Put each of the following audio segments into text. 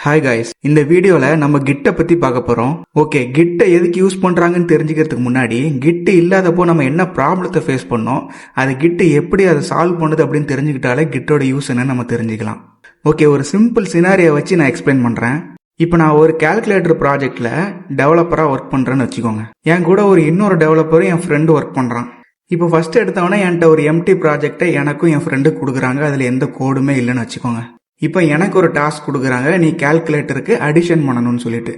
Hi guys, இந்த வீடியோல நம்ம கிட்ட பத்தி பார்க்க போறோம். ஓகே, கிட்ட எதுக்கு யூஸ் பண்றாங்கன்னு தெரிஞ்சுக்கிறதுக்கு முன்னாடி கிட் இல்லாதப்போ நம்ம என்ன ப்ராப்ளத்தை ஃபேஸ் பண்ணோம், அது கிட் எப்படி அதை சால்வ் பண்ணுது அப்படின்னு தெரிஞ்சுக்கிட்டாலே கிட்டோட யூஸ் என்னன்னு நம்ம தெரிஞ்சுக்கலாம். ஓகே, ஒரு சிம்பிள் சினாரியை வச்சு நான் எக்ஸ்பிளைன் பண்றேன். இப்போ நான் ஒரு கால்குலேட்டர் ப்ராஜெக்ட்ல டெவலப்பரா ஒர்க் பண்றேன்னு வச்சுக்கோங்க. என் கூட இன்னொரு டெவலப்பரும் என் ஃப்ரெண்டு ஒர்க் பண்றான். இப்போ ஃபர்ஸ்ட் எடுத்தவொடனே என்கிட்ட ஒரு எம்டி ப்ராஜெக்டை எனக்கும் என் ஃப்ரெண்டு கொடுக்குறாங்க. அதுல எந்த கோடுமே இல்லைன்னு வச்சுக்கோங்க. இப்போ எனக்கு ஒரு டாஸ்க் கொடுக்குறாங்க, நீ கால்குலேட்டருக்கு அடிஷன் பண்ணணும்னு சொல்லிட்டு.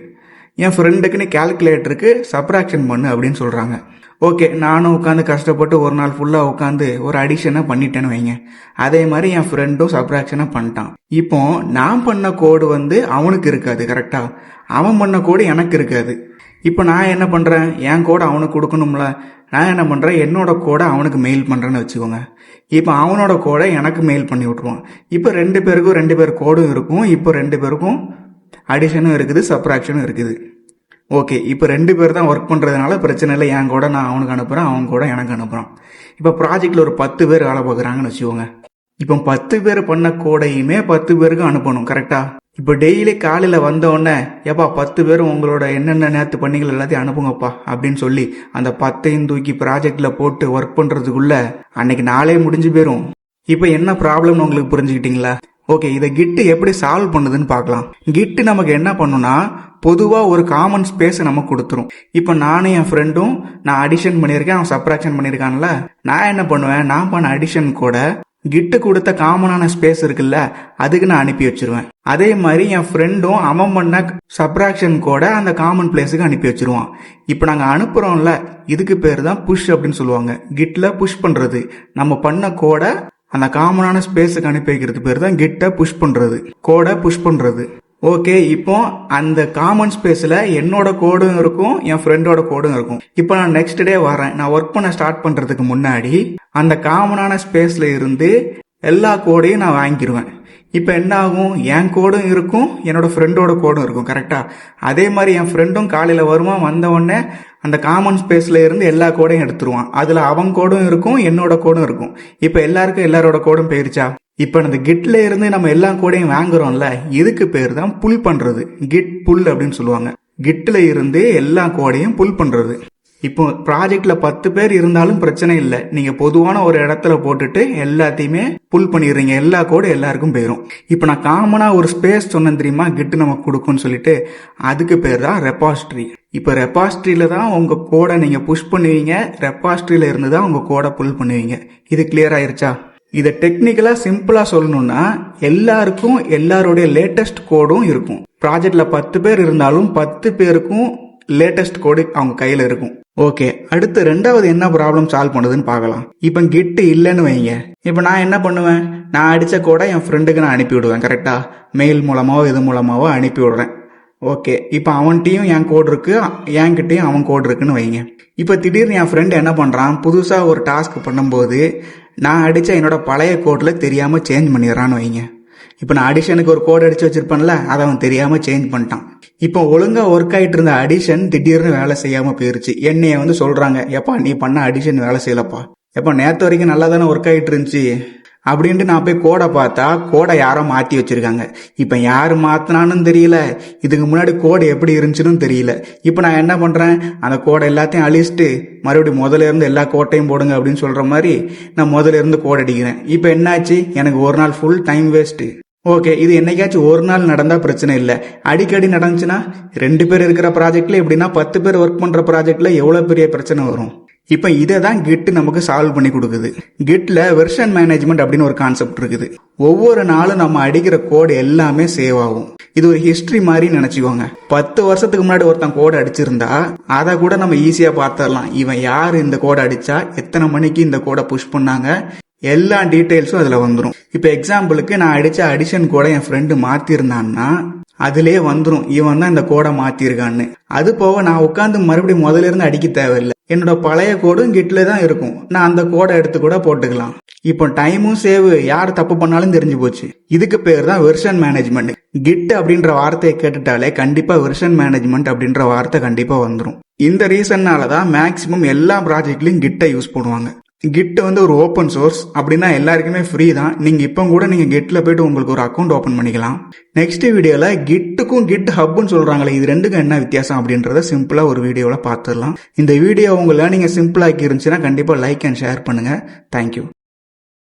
என் ஃப்ரெண்டுக்கு நீ கால்குலேட்டருக்கு சப்ராக்ஷன் பண்ணு அப்படின்னு சொல்கிறாங்க. ஓகே, நானும் உட்காந்து கஷ்டப்பட்டு ஒரு நாள் ஃபுல்லாக உட்காந்து ஒரு அடிஷனை பண்ணிட்டேன்னு வைங்க. அதே மாதிரி என் ஃப்ரெண்டும் சப்ராக்ஷனை பண்ணிட்டான். இப்போ நான் பண்ண கோடு அவனுக்கு இருக்காது, கரெக்டாக? அவன் பண்ண கோடு எனக்கு இருக்காது. இப்போ நான் என்ன பண்ணுறேன், என் கோடை அவனுக்கு கொடுக்கணும்ல. நான் என்ன பண்ணுறேன், என்னோட கோடை அவனுக்கு மெயில் பண்ணுறேன்னு வச்சுக்கோங்க. இப்போ அவனோட கோடை எனக்கு மெயில் பண்ணி விட்ருவான். இப்போ ரெண்டு பேர் கோடும் இருக்கும். இப்போ ரெண்டு பேருக்கும் அடிஷனும் இருக்குது, சப்ராக்ஷனும் இருக்குது. ஓகே, இப்போ ரெண்டு பேர் தான் ஒர்க் பண்ணுறதுனால பிரச்சனை இல்லை. என் கூட நான் அவனுக்கு அனுப்புகிறேன், அவன் கூட எனக்கு அனுப்புகிறான். இப்போ ப்ராஜெக்டில் ஒரு 10 பேர் வேலை பார்க்குறாங்கன்னு வச்சுக்கோங்க. இப்போ 10 பேர் பண்ண கோடையுமே 10 பேருக்கு அனுப்பணும், கரெக்டா? இப்போ டெய்லி காலையில் வந்தோடனே, ஏப்பா 10 பேரும் உங்களோட என்னென்ன நேற்று பண்ணீங்கள் எல்லாத்தையும் அனுப்புங்கப்பா அப்படின்னு சொல்லி அந்த 10ஐயும் தூக்கி ப்ராஜெக்டில் போட்டு ஒர்க் பண்ணுறதுக்குள்ள அன்னைக்கு நாளே முடிஞ்சு போயிடும். இப்போ என்ன ப்ராப்ளம்னு உங்களுக்கு புரிஞ்சுக்கிட்டீங்களா? ஓகே, இதை கிட்டு எப்படி சால்வ் பண்ணுதுன்னு பார்க்கலாம். கிட்டு நமக்கு என்ன பண்ணுனா, பொதுவாக ஒரு காமன் ஸ்பேஸை நமக்கு கொடுத்துரும். இப்போ நானும் என் ஃப்ரெண்டும் நான் அடிஷன் பண்ணியிருக்கேன், அவன் சப்ராக்ஷன் பண்ணியிருக்கான்ல. நான் என்ன பண்ணுவேன், நான் பண்ண அடிஷன் கூட கிட்டு கொடுத்த காமனான ஸ்பேஸ் இருக்குல்ல, அதுக்கு நான் அனுப்பி வச்சிருவேன். அதே மாதிரி என் ஃப்ரெண்டும் அவன் பண்ண சப்ராக்ஷன் கூட அந்த காமன் பிளேஸுக்கு அனுப்பி வச்சிருவான். இப்போ நாங்கள் அனுப்புறோம்ல, இதுக்கு பேர் தான் புஷ் அப்படின்னு சொல்லுவாங்க. கிட்ல புஷ் பண்றது, நம்ம பண்ண கோடை அந்த காமனான ஸ்பேஸுக்கு அனுப்பி வைக்கிறது பேர் தான் கிட்ட புஷ் பண்றது, கோடை புஷ் பண்றது. ஓகே, இப்போ அந்த காமன் ஸ்பேஸ்ல என்னோட கோடும் இருக்கும், என் ஃப்ரெண்டோட கோடும் இருக்கும். இப்போ நான் நெக்ஸ்ட் டே வரேன், நான் ஒர்க் பண்ண ஸ்டார்ட் பண்றதுக்கு முன்னாடி அந்த காமனான ஸ்பேஸ்ல இருந்து எல்லா கோடையும் நான் வாங்கிடுவேன். இப்போ என்ன ஆகும், என் கோடும் இருக்கும், என்னோட ஃப்ரெண்டோட கோடும் இருக்கும், கரெக்டா? அதே மாதிரி என் ஃப்ரெண்டும் காலையில் வருவான், வந்த உடனே அந்த காமன் ஸ்பேஸ்ல இருந்து எல்லா கோடையும் எடுத்துருவான். அதுல அவன் கோடும் இருக்கும், என்னோட கோடும் இருக்கும். இப்போ எல்லாருக்கும் எல்லாரோட கோடும் போயிருச்சா? இப்போ அந்த கிட்ல இருந்து நம்ம எல்லா கோடையும் வாங்குறோம்ல, இதுக்கு பேர் தான் புல் பண்றது. கிட் புல் அப்படின்னு சொல்லுவாங்க. கிட்ல இருந்து எல்லா கோடையும் புல் பண்றது. இப்போ ப்ராஜெக்ட்ல 10 பேர் இருந்தாலும் பிரச்சனை இல்லை. நீங்க பொதுவான ஒரு இடத்துல போட்டுட்டு எல்லாத்தையுமே புல் பண்ணிடுறீங்க, எல்லா கோடும் எல்லாருக்கும் போயிடும். இப்போ நான் காமனா ஒரு ஸ்பேஸ் சொன்னேன் தெரியுமா, கிட் நமக்கு கொடுக்கும்னு சொல்லிட்டு, அதுக்கு பேர் தான் ரெபாசிட்டரி. இப்போ ரெபாசிட்டரியில தான் உங்க கோடை நீங்க புஷ் பண்ணுவீங்க, ரெபாசிட்டரியில இருந்து தான் உங்க கோடை புல் பண்ணுவீங்க. இது கிளியர் ஆயிருச்சா? இதை டெக்னிக்கலா சிம்பிளா சொல்லணும்னா, எல்லாருக்கும் எல்லாருடைய லேட்டஸ்ட் கோடும் இருக்கும். ப்ராஜெக்ட்ல 10 பேர் இருந்தாலும் 10 பேருக்கும் லேட்டஸ்ட் கோடு அவங்க கையில இருக்கும். ஓகே, அடுத்து ரெண்டாவது என்ன ப்ராப்ளம் சால்வ் பண்ணுதுன்னு பார்க்கலாம். இப்போ கிட் இல்லைன்னு வைங்க. இப்போ நான் என்ன பண்ணுவேன், நான் அடிச்ச கோடை என் ஃப்ரெண்டுக்கு நான் அனுப்பி விடுவேன், கரெக்டா? மெயில் மூலமாவோ இது மூலமாவோ அனுப்பி விடுறேன். ஓகே, இப்போ அவன்கிட்டையும் என் கோடு இருக்கு, என்கிட்டையும் அவன் கோடு இருக்குன்னு வைங்க. இப்போ திடீர்னு என் ஃப்ரெண்டு என்ன பண்றான், புதுசா ஒரு டாஸ்க் பண்ணும்போது நான் அடிச்ச என்னோட பழைய கோட்ல தெரியாம சேஞ்ச் பண்ணிடுறான்னு வைங்க. இப்போ நான் அடிஷனுக்கு ஒரு கோட் அடிச்சு வச்சிருப்பேன்ல, அதை அவன் தெரியாம சேஞ்ச் பண்ணிட்டான். இப்போ ஒழுங்கா ஒர்க் ஆயிட்டு இருந்த அடிஷன் திடீர்னு வேலை செய்யாம போயிருச்சு. என்னைய சொல்றாங்க, எப்பா நீ பண்ண அடிஷன் வேலை செய்யலப்பா, எப்பா நேற்று வரைக்கும் நல்லா தானே ஒர்க் ஆயிட்டு இருந்துச்சு அப்படின்ட்டு நான் போய் கோடை பார்த்தா கோடை யாரோ மாற்றி வச்சிருக்காங்க. இப்போ யார் மாத்தினான்னு தெரியல, இதுக்கு முன்னாடி கோடு எப்படி இருந்துச்சுன்னு தெரியல. இப்போ நான் என்ன பண்றேன், அந்த கோடை எல்லாத்தையும் அழிச்சிட்டு மறுபடியும் முதல்ல இருந்து எல்லா கோட்டையும் போடுங்க அப்படின்னு சொல்ற மாதிரி நான் முதல்ல இருந்து கோட் அடிக்கிறேன். இப்போ என்னாச்சு, எனக்கு ஒரு நாள் ஃபுல் டைம் வேஸ்ட். ஓகே, இது என்னைக்காச்சும் ஒரு நாள் நடந்தா பிரச்சனை இல்லை. அடிக்கடி நடந்துச்சுன்னா, 2 பேர் இருக்கிற ப்ராஜெக்ட்ல எப்படின்னா 10 பேர் ஒர்க் பண்ற ப்ராஜெக்ட்ல எவ்வளவு பெரிய பிரச்சனை வரும். இப்போ இதை தான் கிட் நமக்கு சால்வ் பண்ணி கொடுக்குது. கிட்ல வெர்ஷன் மேனேஜ்மெண்ட் அப்படின்னு ஒரு கான்செப்ட் இருக்குது. ஒவ்வொரு நாளும் நம்ம அடிக்கிற கோடு எல்லாமே சேவ் ஆகும். இது ஒரு ஹிஸ்டரி மாதிரி நினைச்சுக்கோங்க. 10 வருஷத்துக்கு முன்னாடி ஒருத்தன் கோடு அடிச்சிருந்தா அதை கூட நம்ம ஈஸியா பார்த்துடலாம். இவன் யாரு இந்த கோடை அடிச்சா, எத்தனை மணிக்கு இந்த கோடை புஷ் பண்ணாங்க, எல்லா டீடைல்ஸும் அதுல வந்துடும். இப்ப எக்ஸாம்பிளுக்கு நான் அடிச்ச அடிஷன் கோடை என் ஃப்ரெண்டு மாத்திருந்தான்னா அதுலயே வந்துடும் இவன் தான் இந்த கோடை மாத்திருக்கான்னு. அது போக நான் உட்காந்து மறுபடியும் முதல்ல இருந்து அடிக்க தேவையில்லை. என்னோட பழைய கோடும் கிட்ல தான் இருக்கும், நான் அந்த கோடை எடுத்து கூட போட்டுக்கலாம். இப்போ டைமும் சேவ், யார் தப்பு பண்ணாலும் தெரிஞ்சு போச்சு. இதுக்கு பேர் தான் வெர்ஷன் மேனேஜ்மெண்ட். கிட் அப்படின்ற வார்த்தையை கேட்டுட்டாலே கண்டிப்பா வெர்ஷன் மேனேஜ்மெண்ட் அப்படின்ற வார்த்தை கண்டிப்பா வந்துடும். இந்த ரீசன்னால தான் மேக்சிமம் எல்லா ப்ராஜெக்ட்லயும் கிட்டை யூஸ் பண்ணுவாங்க. கிட் வந்து ஒரு ஓப்பன் சோர்ஸ், அப்படின்னா எல்லாருக்குமே ஃப்ரீ தான். நீங்க இப்போ கூட நீங்க கிட்ல போயிட்டு உங்களுக்கு ஒரு அக்கௌண்ட் ஓபன் பண்ணிக்கலாம். நெக்ஸ்ட் வீடியோல கிட்டுக்கும் கிட் ஹப்னு சொல்றாங்களே, இது ரெண்டுக்கும் என்ன வித்தியாசம் அப்படின்றத சிம்பிளா ஒரு வீடியோல பார்த்துடலாம். இந்த வீடியோ உங்களை நீங்க சிம்பிளா ஆக்கி இருந்துச்சுன்னா கண்டிப்பா லைக் அண்ட் ஷேர் பண்ணுங்க. தேங்க்யூ.